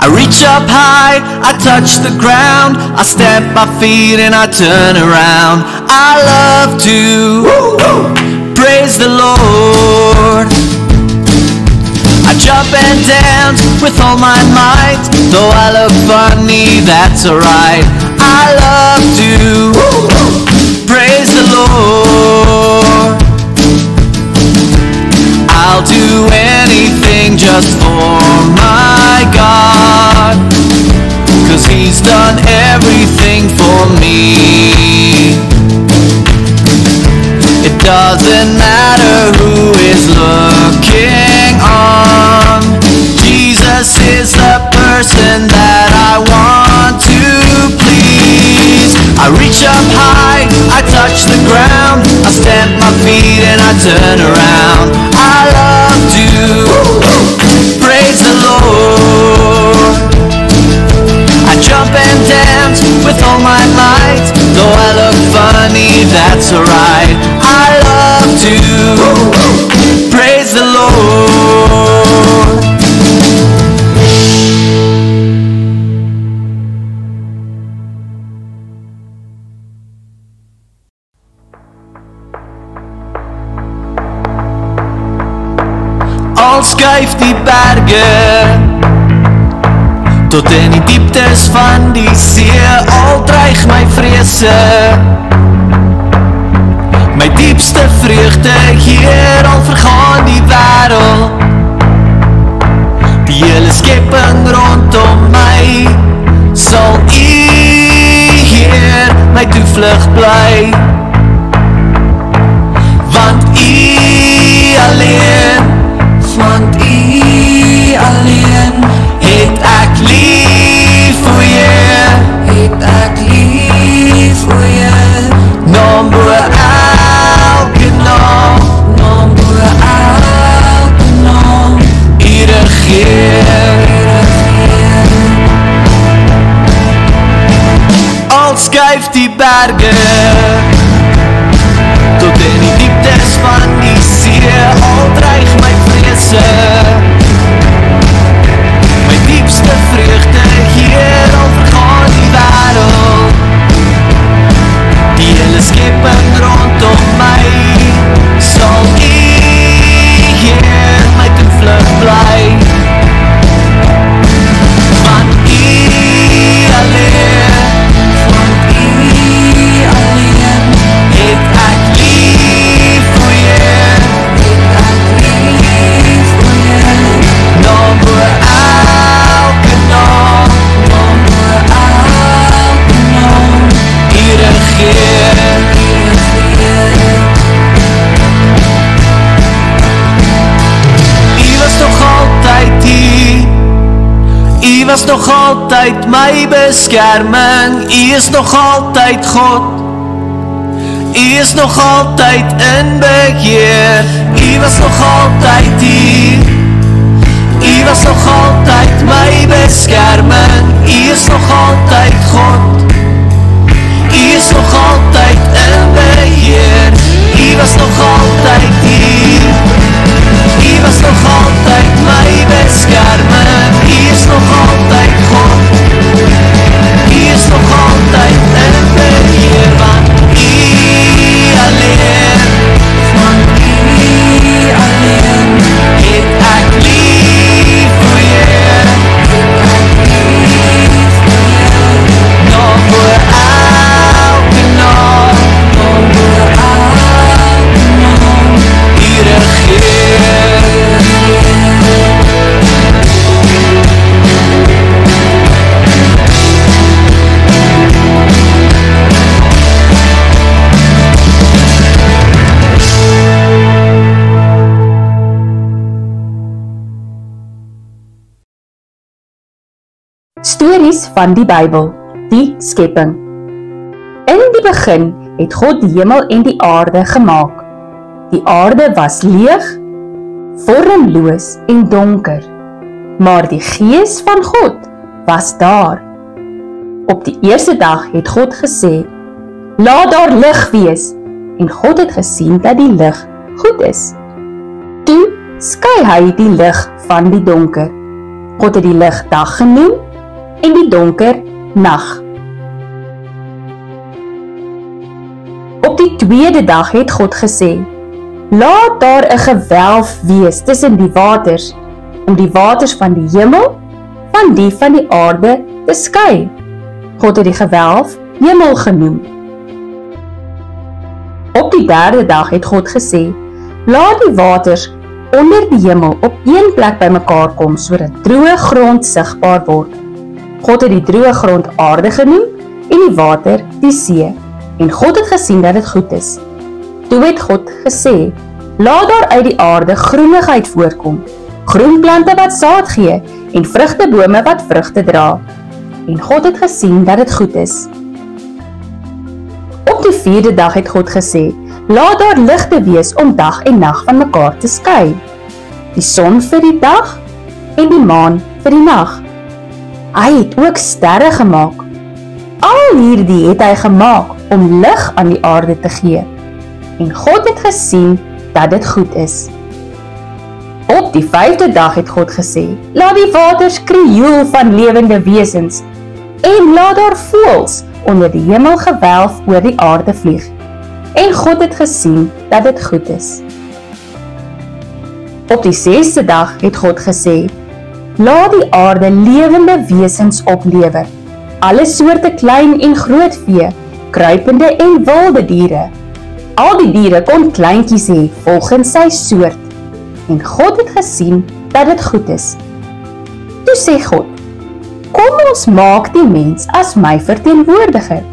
I reach up high, I touch the ground, I stamp my feet and I turn around. I love to praise the Lord. I jump and dance with all my might, though I look funny, that's alright. I love to praise the Lord. I'll do anything just for my God, 'cause He's done everything for me. It doesn't matter who is looking on, Jesus is the person that I want to please. I reach up high, I touch the ground, I stamp my feet and I turn around. I love to praise the Lord. I jump and dance with all my might, though I look funny, that's alright. I love to praise the Lord. Al skuif die berge tot in die dieptes van die see, al dreig my vrese, my diepste vreugde hier, al vergaan die wêreld, die hele skepping rondom my, sal U, Heer, my toevlug bly, want U alleen, want U alleen, het ek lief vir Jou, het ek lief vir Jou, naam bo elke naam, naam bo elke naam, U regeer, al skuif die berge tot in die dieptes van die see, al dreig my vrese, my diepste vreugde hier, al vergaan die wêreld, die hele skepping rondom my, sal U, Heer, my toevlug bly, want U alleen, want U alleen, het ek lief vir Jou, het ek lief vir Jou, naam bo elke naam, naam bo elke naam, U regeer, U was nog altyd hier, U was nog altyd my beskerming, U is nog altyd God, U is nog altyd in beheer, U was nog altyd hier, U was nog altyd my beskerming, U is nog altyd God, U is nog altyd in beheer, U was nog altyd hier, U was nog altyd my beskerming, U is nog altyd God, U is nog altyd in beheer, want U alleen, van U alleen, het ek lief vir Jou, het ek lief vir Jou, naam bo elke naam, naam bo elke naam, U regeer. Stories van die Bybel, die skepping. In die begin het God die hemel en die aarde gemaak. Die aarde was leeg, vormloos en donker, maar die Gees van God was daar. Op die eerste dag het God gesê, laat daar lig wees, en God het gesien dat die lig goed is. Toe skei hy die lig van die donker. God het die lig dag genoem en die donker nag. Op die tweede dag het God gesê, laat daar 'n gewelf wees tussen die waters, om die waters van die hemel van die van die aarde te skei. God het die gewelf hemel genoem. Op die derde dag het God gesê, laat die waters onder die hemel op een plek bymekaar kom, sodat droë grond sigbaar word. God het die droë grond aarde genoem en die water die see. En God het gesien dat dit goed is. Toe het God gesê, laat daar uit die aarde groenigheid voorkom, groenplante wat saad gee en vrugtebome wat vrugte dra. En God het gesien dat dit goed is. Op die vierde dag het God gesê, laat daar ligte wees om dag en nag van mekaar te skei. Die son vir die dag en die maan vir die nag. Hy het ook sterre gemaak. Al hierdie het hy gemaak om lig aan die aarde te gee. En God het gesien dat dit goed is. Op die vyfde dag het God gesê, laat die waters krioel van lewende wesens en laat daar voëls onder die hemelgewelf oor die aarde vlieg. En God het gesien dat dit goed is. Op die sesde dag het God gesê, laat die aarde lewende wesens oplewer, alle soorte klein en groot vee, kruipende en wilde diere. Al die diere kon kleintjies hê volgens sy soort. En God het gesien dat dit goed is. Toe sê God, kom ons maak die mens as my verteenwoordiger.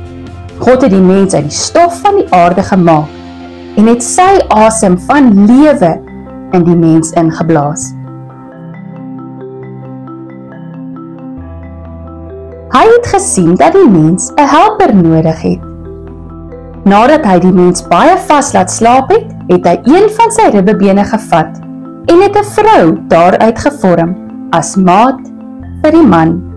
God het die mens uit die stof van die aarde gemaak en het sy asem van lewe in die mens ingeblaas. Hy het gesien dat die mens 'n helper nodig het. Nadat hy die mens baie vas laat slaap het, het hy een van sy ribbebene gevat en het 'n vrou daaruit gevorm as maat vir die man.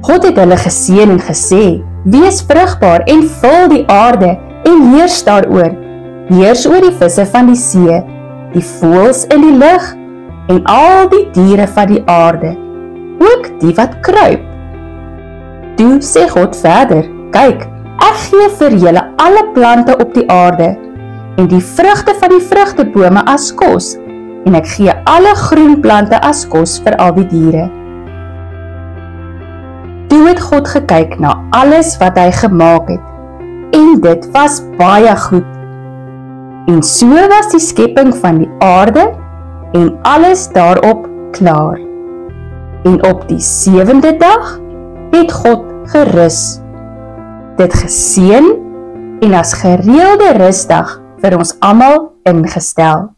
God het hulle geseën en gesê, wees vrugbaar en vul die aarde en heers daaroor. Heers oor die visse van die see, die voëls in die lug en al die diere van die aarde, ook die wat kruip. Toe sê God verder, kyk, ek gee vir julle alle plante op die aarde en die vrugte van die vrugtebome as kos en ek gee alle groen plante as kos vir al die diere. Toe het God gekyk na alles wat hy gemaak het en dit was baie goed. En so was die skepping van die aarde en alles daarop klaar. En op die 7de dag het God gerus, dit geseën en as gereelde rusdag vir ons almal ingestel.